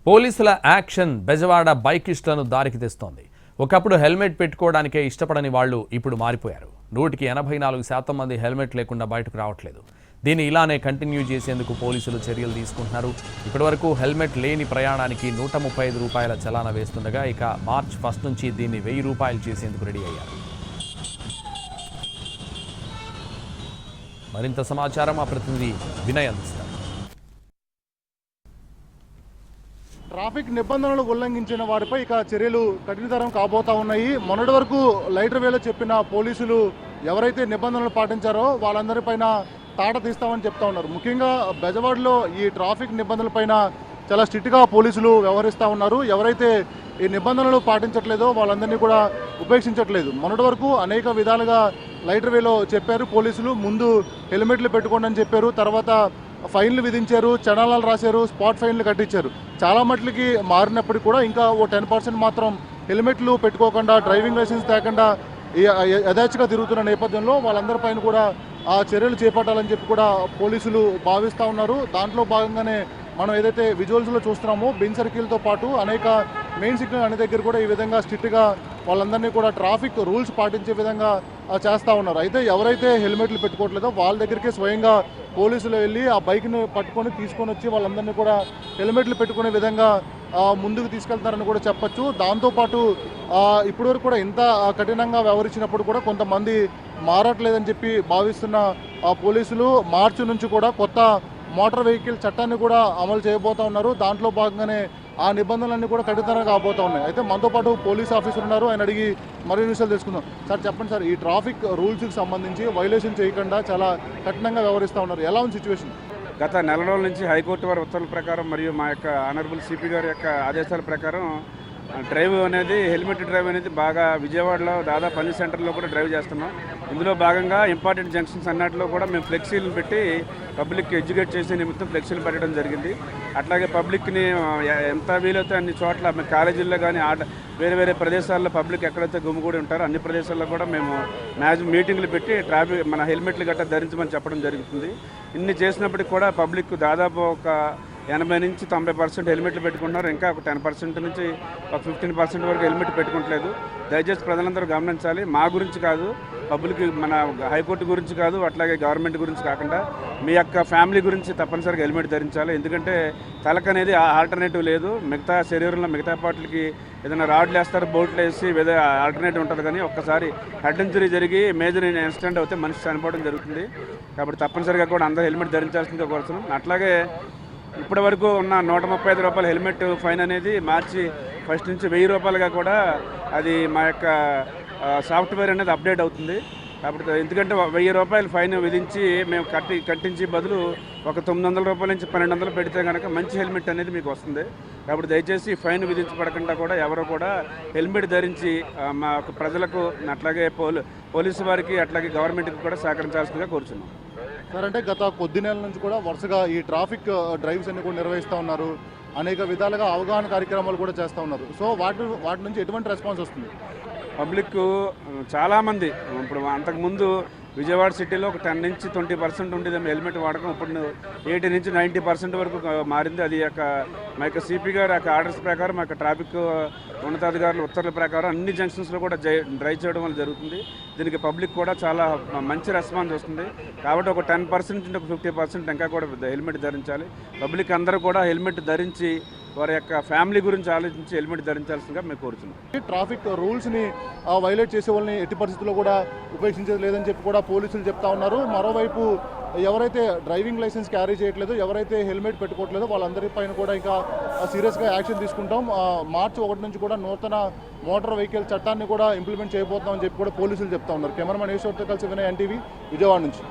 పోలీసుల యాక్షన్ బెజవాడ బైకిస్టులను దారికి తెస్తోంది. ఒకప్పుడు హెల్మెట్ పెట్టుకోవడానికే ఇష్టపడని వాళ్ళు ఇప్పుడు మారిపోయారు. 184% మంది హెల్మెట్ లేకుండా బయటకు రావట్లేదు. దీన్ని ఇలానే కంటిన్యూ చేసేందుకు పోలీసులు చర్యలు తీసుకుంటున్నారు. ఇప్పటివరకు హెల్మెట్ లేని ప్రయాణానికి 135 రూపాయల చలానా వేస్తుండగా ఇక మార్చి 1 నుంచి దీన్ని 1000 రూపాయలు చేసేందుకు రెడీ అయ్యారు. మరింత సమాచారం మా ప్రతినిధి వినయ్ అందిస్తారు. ట్రాఫిక్ నిబంధనలు ఉల్లంఘించిన వారిపై ఇక చర్యలు కఠినతరం కాబోతా ఉన్నాయి. మొన్నటి వరకు లైటర్ వేలో చెప్పిన పోలీసులు ఎవరైతే నిబంధనలు పాటించారో వాళ్ళందరిపైన తాట తీస్తామని చెప్తా ఉన్నారు. ముఖ్యంగా బెజవాడలో ఈ ట్రాఫిక్ నిబంధనలపైన చాలా స్ట్రిక్ట్గా పోలీసులు వ్యవహరిస్తూ ఉన్నారు. ఎవరైతే ఈ నిబంధనలు పాటించట్లేదో వాళ్ళందరినీ కూడా ఉపేక్షించట్లేదు. మొన్నటి వరకు అనేక విధాలుగా లైటర్ వేలో చెప్పారు పోలీసులు. ముందు హెల్మెట్లు పెట్టుకోండి అని చెప్పారు, తర్వాత ఫైన్లు విధించారు, చణాలాలు రాశారు, స్పాట్ ఫైన్లు కట్టించారు. చాలా మట్లకి మారినప్పటికీ కూడా ఇంకా ఓ 10% మాత్రం హెల్మెట్లు పెట్టుకోకుండా డ్రైవింగ్ లైసెన్స్ తేకుండా యథేచ్ఛగా తిరుగుతున్న నేపథ్యంలో వాళ్ళందరిపైన కూడా ఆ చర్యలు చేపట్టాలని చెప్పి కూడా పోలీసులు భావిస్తూ ఉన్నారు. దాంట్లో భాగంగానే మనం ఏదైతే విజువల్స్లో చూస్తున్నామో బెంజ్ సర్కిల్తో పాటు అనేక మెయిన్ సిగ్నల్ అనే దగ్గర కూడా ఈ విధంగా స్ట్రిక్ట్గా వాళ్ళందరినీ కూడా ట్రాఫిక్ రూల్స్ పాటించే విధంగా చేస్తూ ఉన్నారు. అయితే ఎవరైతే హెల్మెట్లు పెట్టుకోవట్లేదో వాళ్ళ దగ్గరికే స్వయంగా పోలీసులు వెళ్ళి ఆ బైక్ని పట్టుకొని తీసుకొని వచ్చి వాళ్ళందరినీ కూడా హెల్మెట్లు పెట్టుకునే విధంగా ముందుకు తీసుకెళ్తారని కూడా చెప్పచ్చు. దాంతోపాటు ఇప్పటివరకు కూడా ఇంత కఠినంగా వ్యవహరించినప్పుడు కూడా కొంతమంది మారట్లేదని చెప్పి భావిస్తున్న పోలీసులు మార్చి నుంచి కూడా కొత్త మోటార్ వెహికల్ చట్టాన్ని కూడా అమలు చేయబోతా ఉన్నారు. దాంట్లో భాగంగానే ఆ నిబంధనలన్నీ కూడా కఠినంగా కాబోతా ఉన్నాయి. అయితే మనతో పాటు పోలీస్ ఆఫీసర్ ఉన్నారు, ఆయన అడిగి మరిన్ని విషయాలు తెలుసుకుందాం. సార్ చెప్పండి సార్, ఈ ట్రాఫిక్ రూల్స్కి సంబంధించి వైలేషన్ చేయకుండా చాలా కఠినంగా వ్యవహరిస్తూ ఉన్నారు. ఎలా ఉంది సిచ్యువేషన్? గత నెల రోజుల నుంచి హైకోర్టు వారి ఉత్తర్వుల ప్రకారం మరియు మా యొక్క ఆనరబుల్ సిపి గారి యొక్క ఆదేశాల ప్రకారం డ్రైవ్ అనేది హెల్మెట్ డ్రైవ్ అనేది బాగా విజయవాడలో దాదాపు అన్ని సెంటర్లో కూడా డ్రైవ్ చేస్తున్నాం. ఇందులో భాగంగా ఇంపార్టెంట్ జంక్షన్స్ అన్నిటిలో కూడా మేము ఫ్లెక్సీలు పెట్టి పబ్లిక్ ఎడ్యుకేట్ చేసే నిమిత్తం ఫ్లెక్సీలు పెట్టడం జరిగింది. అట్లాగే పబ్లిక్ని ఎంత వీలైతే అన్ని చోట్ల కాలేజీల్లో కానీ వేరే వేరే ప్రదేశాల్లో పబ్లిక్ ఎక్కడైతే గుమిగూడి ఉంటారో అన్ని ప్రదేశాల్లో కూడా మేము మీటింగ్లు పెట్టి ట్రాఫిక్ మన హెల్మెట్లు గట్రా ధరించమని చెప్పడం జరుగుతుంది. ఇన్ని చేసినప్పటికి కూడా పబ్లిక్ దాదాపు ఒక 80 నుంచి 90% హెల్మెట్లు పెట్టుకుంటున్నారు. ఇంకా ఒక 10% నుంచి ఒక 15% వరకు హెల్మెట్ పెట్టుకోవట్లేదు. దయచేసి ప్రజలందరూ గమనించాలి. మా గురించి కాదు, పబ్లిక్ మన హైకోర్టు గురించి కాదు, అట్లాగే గవర్నమెంట్ గురించి కాకుండా మీ యొక్క ఫ్యామిలీ గురించి తప్పనిసరిగా హెల్మెట్ ధరించాలి. ఎందుకంటే తలకు అనేది ఆల్టర్నేటివ్ లేదు. మిగతా శరీరంలో మిగతా పార్టీలకి ఏదైనా రాడ్లు వేస్తారు, బోట్లు వేసి ఏదో ఆల్టర్నేటివ్ ఉంటుంది. కానీ ఒక్కసారి హెడ్ ఇంజరీ జరిగి మేజర్ యాక్సిడెంట్ అయితే మనిషి చనిపోవడం జరుగుతుంది. కాబట్టి తప్పనిసరిగా కూడా అందరూ హెల్మెట్ ధరించాల్సిందిగా కోరుతున్నాం. అట్లాగే ఇప్పటి వరకు ఉన్న 135 రూపాయల హెల్మెట్ ఫైన్ అనేది మార్చి 1 నుంచి 1000 రూపాయలుగా కూడా అది మా యొక్క సాఫ్ట్వేర్ అనేది అప్డేట్ అవుతుంది. కాబట్టి ఎందుకంటే 1000 రూపాయలు ఫైన్ విధించి మేము కట్టించి బదులు ఒక 900 రూపాయల నుంచి 1200 పెడితే కనుక మంచి హెల్మెట్ అనేది మీకు వస్తుంది. కాబట్టి దయచేసి ఫైన్ విధించబడకుండా కూడా ఎవరు కూడా హెల్మెట్ ధరించి మా ప్రజలకు అట్లాగే పోలీసు వారికి అట్లాగే గవర్నమెంట్కి కూడా సహకరించాల్సిందిగా కోరుచున్నాం. సార్, అంటే గత కొద్ది నెలల నుంచి కూడా వరుసగా ఈ ట్రాఫిక్ డ్రైవ్స్ అన్ని కూడా నిర్వహిస్తూ ఉన్నారు, అనేక విధాలుగా అవగాహన కార్యక్రమాలు కూడా చేస్తూ ఉన్నారు. సో వాటి నుంచి ఎటువంటి రెస్పాన్స్ వస్తుంది? పబ్లిక్ చాలామంది ఇప్పుడు అంతకుముందు విజయవాడ సిటీలో ఒక 10 నుంచి 20% ఉండేది హెల్మెట్ వాడకం. ఇప్పుడు 80 నుంచి 90% వరకు మారింది. అది మా యొక్క సిపి గారు ఆర్డర్స్ ప్రకారం మా యొక్క ట్రాఫిక్ ఉన్నతాధికారుల ఉత్తర్వుల ప్రకారం అన్ని జంక్షన్స్లో కూడా డ్రైవ్ చేయడం వల్ల జరుగుతుంది. దీనికి పబ్లిక్ కూడా చాలా మంచి రెస్పాన్స్ వస్తుంది. కాబట్టి ఒక 10% నుంచి ఒక 50% ఇంకా కూడా హెల్మెట్ ధరించాలి. పబ్లిక్ అందరూ కూడా హెల్మెట్ ధరించి వారి యొక్క ఫ్యామిలీ గురించి ఆలోచించి హెల్మెట్ ధరించాల్సిందిగా మేము కోరుతున్నాం. ట్రాఫిక్ రూల్స్ని వైలేట్ చేసే వాళ్ళని ఎట్టి పరిస్థితుల్లో కూడా ఉపేక్షించేది లేదని చెప్పి కూడా పోలీసులు చెప్తా ఉన్నారు. మరోవైపు ఎవరైతే డ్రైవింగ్ లైసెన్స్ క్యారీ చేయట్లేదో, ఎవరైతే హెల్మెట్ పెట్టుకోవట్లేదో వాళ్ళందరిపైన కూడా ఇంకా సీరియస్గా యాక్షన్ తీసుకుంటాం. మార్చి 1 నుంచి కూడా నూతన మోటార్ వెహికల్ చట్టాన్ని కూడా ఇంప్లిమెంట్ చేయబోతున్నామని చెప్పి కూడా పోలీసులు చెప్తా ఉన్నారు. కెమెరామెన్ ఈశ్వర్తో కలిసి వినయ్, ఎన్టీవీ, విజయవాడ నుంచి.